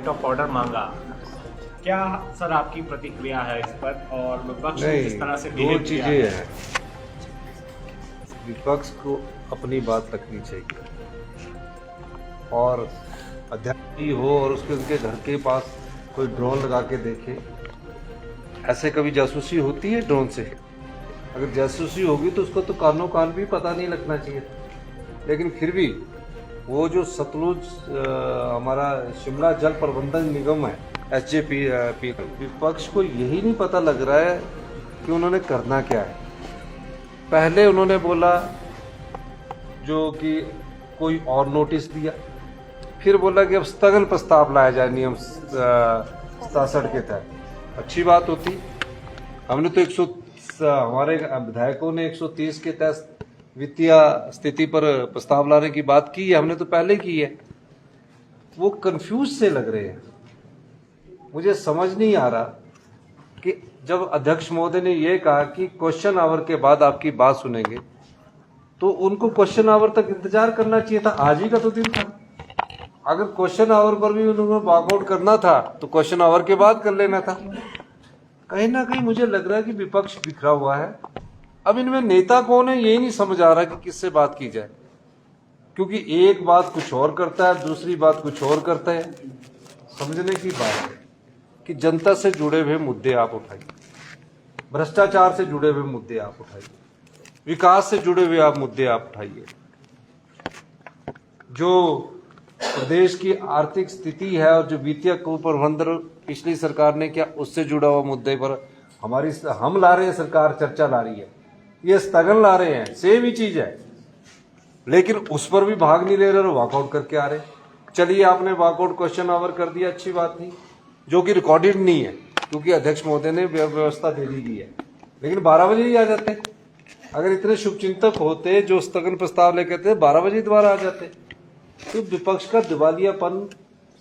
Point of order मांगा, क्या sir आपकी प्रतिक्रिया है इस पर? और विपक्ष ने जिस तरह से दो बिहेव किया चीजें है। हैं। विपक्ष को अपनी बात रखनी चाहिए, और अध्यक्ष ही हो और उनके घर के पास कोई ड्रोन लगा के देखे। ऐसे कभी जासूसी होती है ड्रोन से? अगर जासूसी होगी तो उसको तो कानों कान भी पता नहीं लगना चाहिए था। लेकिन फिर भी वो जो सतलुज हमारा शिमला जल प्रबंधन निगम है, SJP, विपक्ष को यही नहीं पता लग रहा है कि उन्होंने करना क्या है। पहले उन्होंने बोला जो कि कोई और नोटिस दिया, फिर बोला कि अब स्थगन प्रस्ताव लाया जाए नियम 67 के तहत। अच्छी बात होती। हमने तो हमारे विधायकों ने 130 के तहत वित्तीय स्थिति पर प्रस्ताव लाने की बात की है, हमने तो पहले की है। वो कंफ्यूज से लग रहे हैं। मुझे समझ नहीं आ रहा कि जब अध्यक्ष महोदय ने ये कहा कि क्वेश्चन आवर के बाद आपकी बात सुनेंगे, तो उनको क्वेश्चन आवर तक इंतजार करना चाहिए था। आज ही का तो दिन था। अगर क्वेश्चन आवर पर भी उन्होंने वॉकआउट करना था तो क्वेश्चन आवर के बाद कर लेना था। कहीं ना कहीं मुझे लग रहा है कि विपक्ष बिखरा हुआ है। अब इनमें नेता कौन है यही नहीं समझ आ रहा कि किससे बात की जाए, क्योंकि एक बात कुछ और करता है, दूसरी बात कुछ और करता है। समझने की बात है कि जनता से जुड़े हुए मुद्दे आप उठाइए, भ्रष्टाचार से जुड़े हुए मुद्दे आप उठाइए, विकास से जुड़े हुए आप मुद्दे आप उठाइए, जो प्रदेश की आर्थिक स्थिति है और जो वित्तीय कुप्रबंधन पिछली सरकार ने किया उससे जुड़ा हुआ मुद्दे पर हम ला रहे हैं, सरकार चर्चा ला रही है, ये स्थगन ला रहे हैं, सेम ही चीज है। लेकिन उस पर भी भाग नहीं ले रहे और वॉकआउट करके आ रहे। चलिए आपने वॉकआउट क्वेश्चन आवर कर दिया, अच्छी बात थी, जो कि रिकॉर्डेड नहीं है क्योंकि अध्यक्ष महोदय ने व्यवस्था दे दी है। लेकिन 12 बजे ही आ जाते। अगर इतने शुभचिंतक होते जो स्थगन प्रस्ताव लेकर थे 12 बजे दोबारा आ जाते। तो विपक्ष का दिवालियापन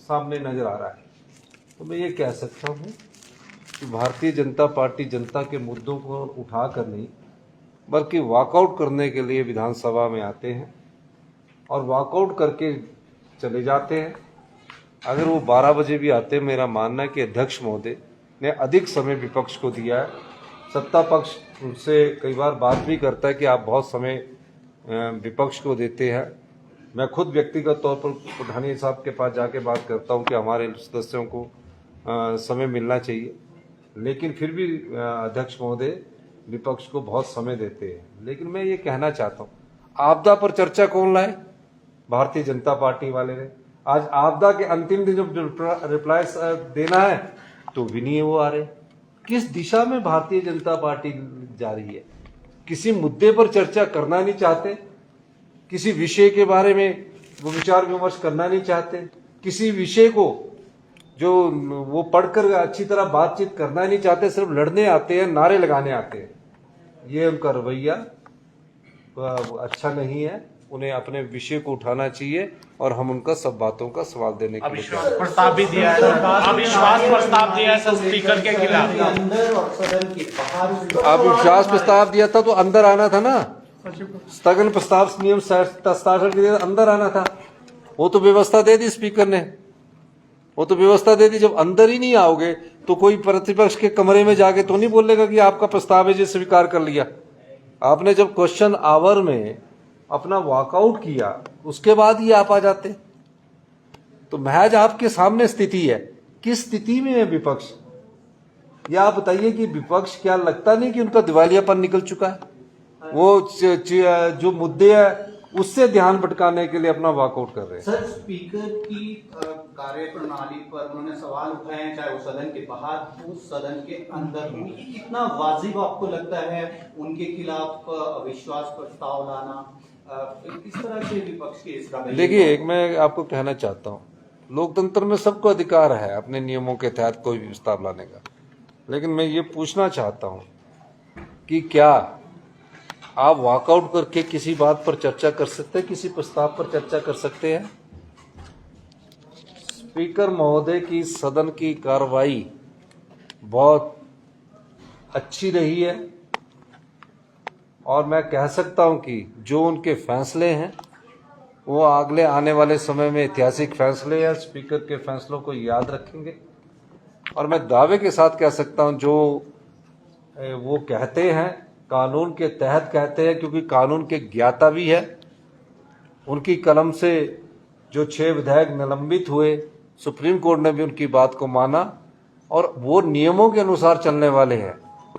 सामने नजर आ रहा है। तो मैं ये कह सकता हूँ कि भारतीय जनता पार्टी जनता के मुद्दों को उठाकर नहीं बल्कि वॉकआउट करने के लिए विधानसभा में आते हैं और वॉकआउट करके चले जाते हैं। अगर वो 12 बजे भी आते, मेरा मानना है कि अध्यक्ष महोदय ने अधिक समय विपक्ष को दिया है। सत्ता पक्ष उनसे कई बार बात भी करता है कि आप बहुत समय विपक्ष को देते हैं। मैं खुद व्यक्तिगत तौर पर पठानिया साहब के पास जाके बात करता हूं कि हमारे सदस्यों को समय मिलना चाहिए, लेकिन फिर भी अध्यक्ष महोदय विपक्ष को बहुत समय देते हैं। लेकिन मैं ये कहना चाहता हूं, आपदा पर चर्चा कौन लाए? भारतीय जनता पार्टी वाले ने। आज आपदा के अंतिम दिन जब रिप्लाई देना है तो भी नहीं वो आ रहे। किस दिशा में भारतीय जनता पार्टी जा रही है? किसी मुद्दे पर चर्चा करना नहीं चाहते, किसी विषय के बारे में वो विचार विमर्श करना नहीं चाहते, किसी विषय को जो वो पढ़कर अच्छी तरह बातचीत करना नहीं चाहते, सिर्फ लड़ने आते हैं, नारे लगाने आते हैं। ये उनका रवैया अच्छा नहीं है। उन्हें अपने विषय को उठाना चाहिए और हम उनका सब बातों का सवाल देने के लिए अविश्वास प्रस्ताव भी दिया है, अविश्वास प्रस्ताव दिया है स्पीकर के खिलाफ। अविश्वास प्रस्ताव दिया था तो अंदर आना था ना। स्थगन प्रस्ताव नियम 67 के अंदर आना था। वो तो व्यवस्था दे दी स्पीकर ने, वो तो व्यवस्था दे दी। जब अंदर ही नहीं आओगे तो कोई प्रतिपक्ष के कमरे में जाके तो नहीं बोलेगा कि आपका प्रस्ताव है जो स्वीकार कर लिया। आपने जब क्वेश्चन आवर में अपना वॉकआउट किया उसके बाद ही आप आ जाते। तो महज आपके सामने स्थिति है। किस स्थिति में है विपक्ष? या आप बताइए कि विपक्ष क्या लगता नहीं कि उनका दिवालियापन निकल चुका है? वो जो मुद्दे है उससे ध्यान भटकाने के लिए अपना वॉकआउट कर रहे हैं। सर, स्पीकर की कार्यप्रणाली पर उन्होंने सवाल उठाए हैं, चाहे वो सदन के बाहर हो, सदन के अंदर हो। कितना वाजिब आपको लगता है उनके खिलाफ अविश्वास प्रस्ताव लाना? इस तरह से विपक्ष के इस रवैये? देखिए, एक मैं आपको कहना चाहता हूँ, लोकतंत्र में सबको अधिकार है अपने नियमों के तहत कोई भी प्रस्ताव लाने का। लेकिन मैं ये पूछना चाहता हूँ कि क्या आप वॉकआउट करके किसी बात पर चर्चा कर सकते हैं, किसी प्रस्ताव पर चर्चा कर सकते हैं? स्पीकर महोदय की सदन की कार्रवाई बहुत अच्छी रही है और मैं कह सकता हूं कि जो उनके फैसले हैं वो अगले आने वाले समय में ऐतिहासिक फैसले या स्पीकर के फैसलों को याद रखेंगे। और मैं दावे के साथ कह सकता हूं, जो वो कहते हैं कानून के तहत कहते हैं, क्योंकि कानून के ज्ञाता भी है। उनकी कलम से जो 6 विधायक निलंबित हुए, सुप्रीम कोर्ट ने भी उनकी बात को माना और वो नियमों के अनुसार चलने वाले हैं।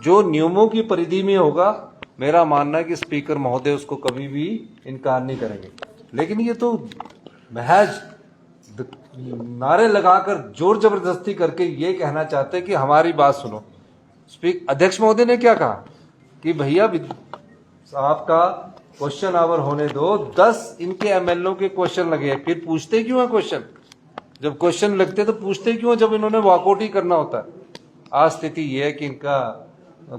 जो नियमों की परिधि में होगा, मेरा मानना है कि स्पीकर महोदय उसको कभी भी इनकार नहीं करेंगे। लेकिन ये तो महज नारे लगाकर जोर जबरदस्ती करके ये कहना चाहते हैं कि हमारी बात सुनो। अध्यक्ष महोदय ने क्या कहा कि भैया आपका क्वेश्चन आवर होने दो, 10 इनके एमएलओ के क्वेश्चन लगे हैं, फिर पूछते क्यों है क्वेश्चन? जब क्वेश्चन लगते तो पूछते क्यों, जब इन्होंने वॉकआउट ही करना होता है। आज स्थिति ये है कि इनका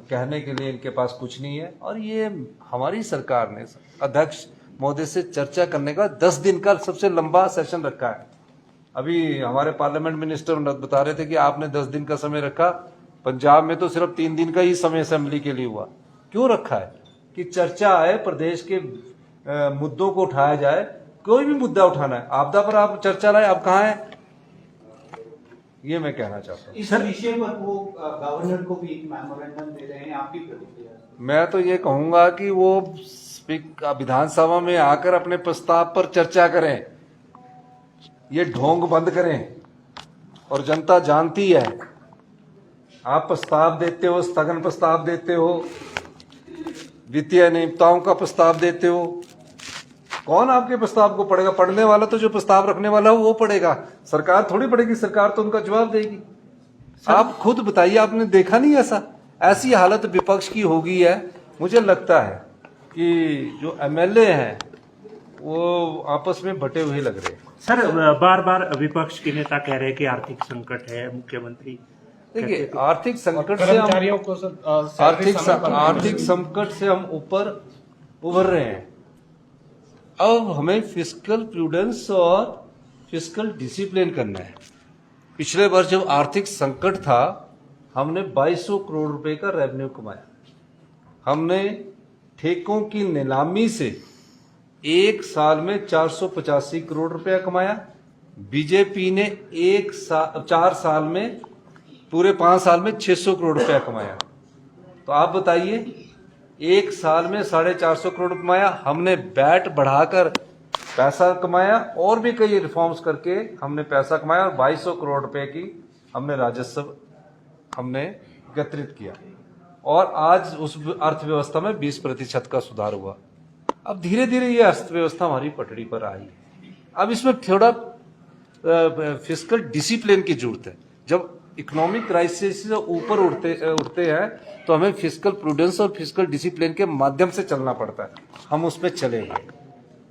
कहने के लिए इनके पास कुछ नहीं है। और ये हमारी सरकार ने अध्यक्ष महोदय से चर्चा करने का 10 दिन का सबसे लंबा सेशन रखा है। अभी हमारे पार्लियामेंट मिनिस्टर बता रहे थे कि आपने 10 दिन का समय रखा, पंजाब में तो सिर्फ 3 दिन का ही समय असेंबली के लिए हुआ। क्यों रखा है? कि चर्चा आए, प्रदेश के मुद्दों को उठाया जाए। कोई भी मुद्दा उठाना है, आपदा पर आप चर्चा लाए, अब कहाँ है? ये मैं कहना चाहता हूँ। इस विषय पर वो गवर्नर को भी एक मेमोरेंडम दे रहे हैं, आपकी प्रतिक्रिया? मैं तो ये कहूंगा कि वो विधानसभा में आकर अपने प्रस्ताव पर चर्चा करें, ये ढोंग बंद करें। और जनता जानती है, आप प्रस्ताव देते हो, स्थगन प्रस्ताव देते हो, वित्तीय नियमितताओं का प्रस्ताव देते हो, कौन आपके प्रस्ताव को पढ़ेगा? पढ़ने वाला तो जो प्रस्ताव रखने वाला हो वो पढ़ेगा, सरकार थोड़ी पढ़ेगी। सरकार तो उनका जवाब देगी। आप खुद बताइए, आपने देखा नहीं ऐसी हालत विपक्ष की हो गई है। मुझे लगता है कि जो एमएलए हैं वो आपस में बटे हुए लग रहे हैं। सर, बार बार विपक्ष के नेता कह रहे हैं कि आर्थिक संकट है, मुख्यमंत्री देखिए आर्थिक संकट से कर्मचारियों को आर्थिक संकट से हम ऊपर उभर रहे हैं। अब हमें फिस्कल प्रूडेंस और फिस्कल डिसिप्लिन करना है। पिछले वर्ष जब आर्थिक संकट था, हमने 2200 करोड़ रुपए का रेवेन्यू कमाया। हमने ठेकों की नीलामी से एक साल में 485 करोड़ रुपया कमाया। बीजेपी ने 4 साल में, पूरे 5 साल में 600 करोड़ रुपया कमाया। तो आप बताइए, एक साल में 450 करोड़ कमाया। हमने बैट बढ़ाकर पैसा कमाया और भी कई रिफॉर्म्स करके हमने पैसा कमाया और 2200 करोड़ रुपए की हमने राजस्व हमने एकत्रित किया। और आज उस अर्थव्यवस्था में 20% का सुधार हुआ। अब धीरे धीरे ये अर्थव्यवस्था हमारी पटड़ी पर आई। अब इसमें थोड़ा फिस्कल डिसिप्लिन की जरूरत है। जब इकोनॉमिक क्राइसिस से ऊपर उठते हैं तो हमें फिस्कल प्रूडेंस और फिस्कल डिसिप्लिन के माध्यम से चलना पड़ता है। हम उस पर चलेंगे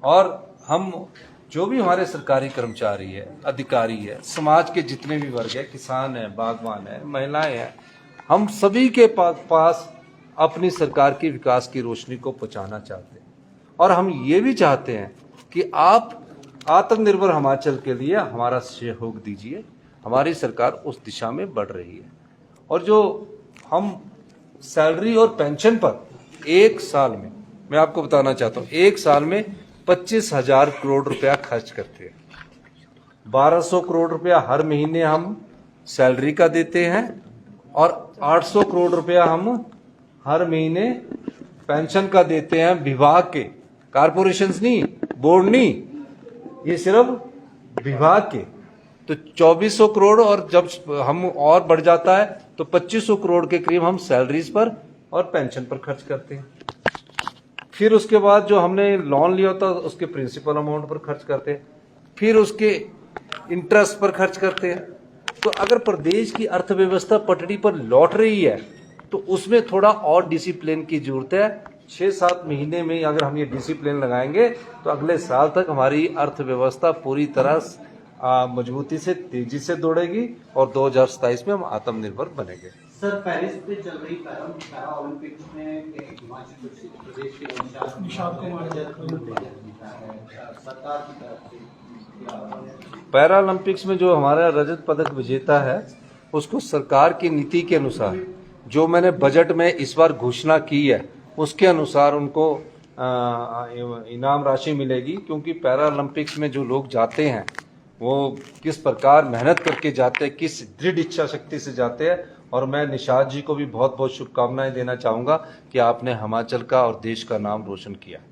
और हम जो भी हमारे सरकारी कर्मचारी है, अधिकारी है, समाज के जितने भी वर्ग है, किसान है, बागवान है, महिलाएं हैं, हम सभी के पास अपनी सरकार की विकास की रोशनी को पहुंचाना चाहते हैं। और हम ये भी चाहते हैं कि आप आत्मनिर्भर हिमाचल के लिए हमारा सहयोग दीजिए। हमारी सरकार उस दिशा में बढ़ रही है। और जो हम सैलरी और पेंशन पर एक साल में, मैं आपको बताना चाहता हूँ, एक साल में 25,000 करोड़ रुपया खर्च करते हैं। 1200 करोड़ रुपया हर महीने हम सैलरी का देते हैं और 800 करोड़ रुपया हम हर महीने पेंशन का देते हैं। विभाग के, कारपोरेशंस नहीं, बोर्ड नहीं, ये सिर्फ विभाग के। तो 2400 करोड़, और जब हम और बढ़ जाता है तो 2500 करोड़ के करीब हम सैलरीज पर और पेंशन पर खर्च करते हैं। फिर उसके बाद जो हमने लोन लिया होता है उसके प्रिंसिपल अमाउंट पर खर्च करते हैं, फिर उसके इंटरेस्ट पर खर्च करते हैं। तो अगर प्रदेश की अर्थव्यवस्था पटड़ी पर लौट रही है तो उसमें थोड़ा और डिसिप्लिन की जरूरत है। 6-7 महीने में अगर हम ये डिसिप्लिन लगाएंगे तो अगले साल तक हमारी अर्थव्यवस्था पूरी तरह मजबूती से, तेजी से दौड़ेगी और 2027 में हम आत्मनिर्भर बनेंगे। सर, पेरिस पे चल रही पैरा ओलंपिक्स में हिमाचल प्रदेश के निशात कुमार सरकार की तरफ से पैरा ओलंपिक्स में जो हमारा रजत पदक विजेता है उसको सरकार की नीति के अनुसार, जो मैंने बजट में इस बार घोषणा की है, उसके अनुसार उनको इनाम राशि मिलेगी, क्योंकि पैरालंपिक्स में जो लोग जाते हैं वो किस प्रकार मेहनत करके जाते हैं, किस दृढ़ इच्छा शक्ति से जाते हैं। और मैं निषाद जी को भी बहुत बहुत शुभकामनाएं देना चाहूँगा कि आपने हिमाचल का और देश का नाम रोशन किया।